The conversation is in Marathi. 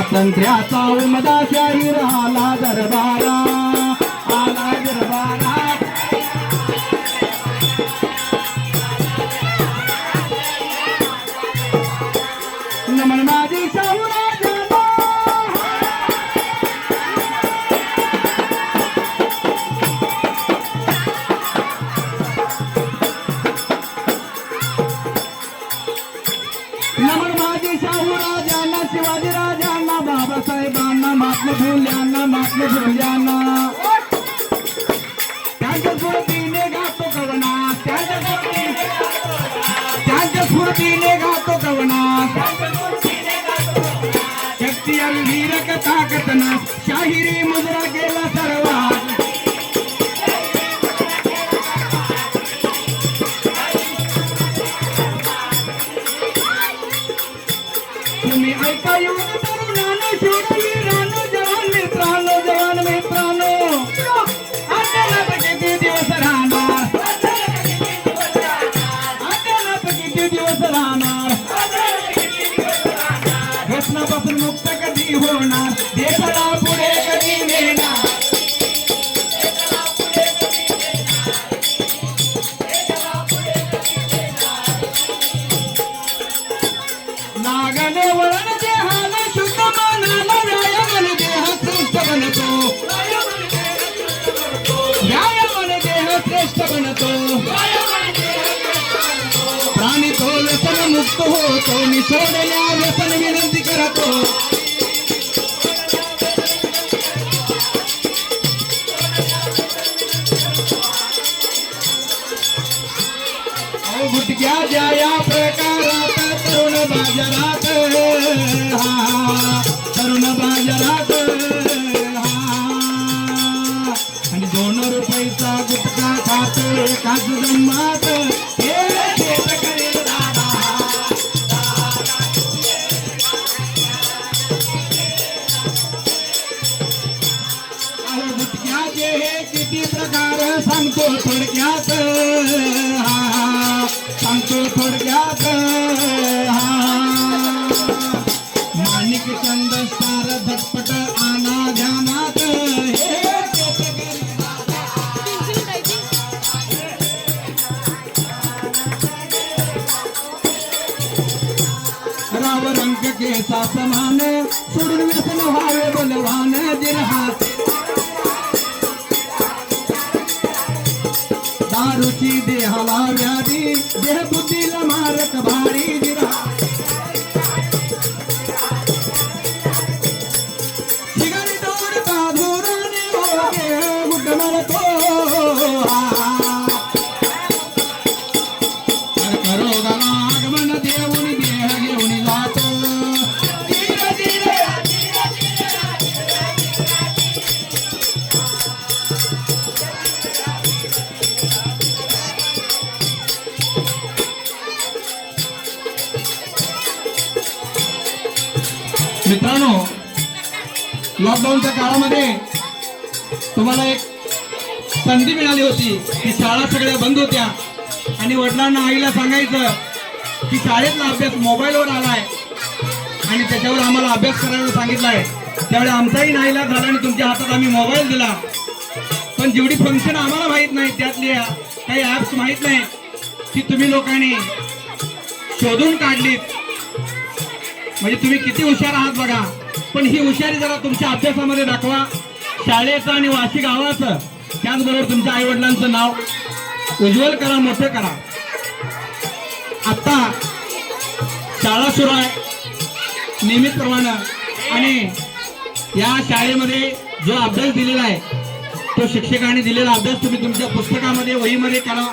स्वातंत्र्याचा उमदाशाही आला दरबारा, आला दरबारा. नमन माझी शाहू राजाला, नमन माझी शाहू राजांना, शिवाजी राजांना, बाबासाहेबांना, महात्मा फुल्यांना, महात्मा फुल्यांना. त्यांच्या स्फूर्तीने गातो कवना, त्यांच्या स्फूर्तीने गातो कवना. शक्ती वीर ताकत ना, शाहिरी मुजरा केला सर्वात. तुम्ही ऐका येऊन तरुणानो, शूरवीरानो, जवान मित्रांनो, जवान मित्रांनो. अचानक किती दिवस राहणार, अचानक किती दिवस राहणार. व्यसनापासून मुक्त कधी होणार, देशाला पुढे कधी नेणार. नागने वळण देहाला, शुद्ध मनाला व्यायामन देह श्रेष्ठ बनतो, व्यायामन देह श्रेष्ठ बनतो. प्राणी तो व्यसन मुक्त होतो, निसोडल्या व्यसन विनंती करतो. गुटक्याच्या या प्रकारात तरुण बाजारात, तरुण बाजारात. आणि 2 रुपयाचा गुटखा खात एकाच जन्मात. हे शेतकरी दादा, गुटख्याचे हे किती प्रकार सांगतो थोडक्यात, सांगतो थोडक्यात. माणिक चंद सार झटपट आना ध्यानात. राव रंग केसा समान, सोडून व्यसन व्हावे बलवान. जिरहात दारूची देहाला व्याधी, देह बुद्धीला मारक भारी. सिगारेट ओढता धोरणे होते गुड्ड मारतो. कर्करोगाला आगमन देऊन देह घेऊन जातो. धीरे धीरे मित्रांनो, लॉकडाऊनच्या काळामध्ये तुम्हाला एक संधी मिळाली होती की शाळा सगळ्या बंद होत्या आणि वडिलांना आईला सांगायचं की शाळेतला अभ्यास मोबाईलवर आलाय आणि त्याच्यावर आम्हाला अभ्यास करायला सांगितलाय. त्यावेळी आमचाही नाईलाज झाला आणि तुमच्या हातात आम्ही मोबाईल दिला. पण जेवढी फंक्शन आम्हाला माहीत नाही, त्यातली काही ॲप्स माहीत नाही की तुम्ही लोकांनी शोधून काढलीत. म्हणजे तुम्ही किती हुशार आहात बघा. पण ही हुशारी जरा तुमच्या अभ्यासामध्ये दाखवा, शाळेचं आणि वाशी गावाचं, त्याचबरोबर तुमच्या आई वडिलांचं नाव उज्ज्वल करा, मोठं करा. आता शाळा सुरू आहे नियमितप्रमाणे आणि या शाळेमध्ये जो अभ्यास दिलेला आहे तो शिक्षकांनी दिलेला अभ्यास तुम्ही तुमच्या पुस्तकामध्ये वहीमध्ये करा.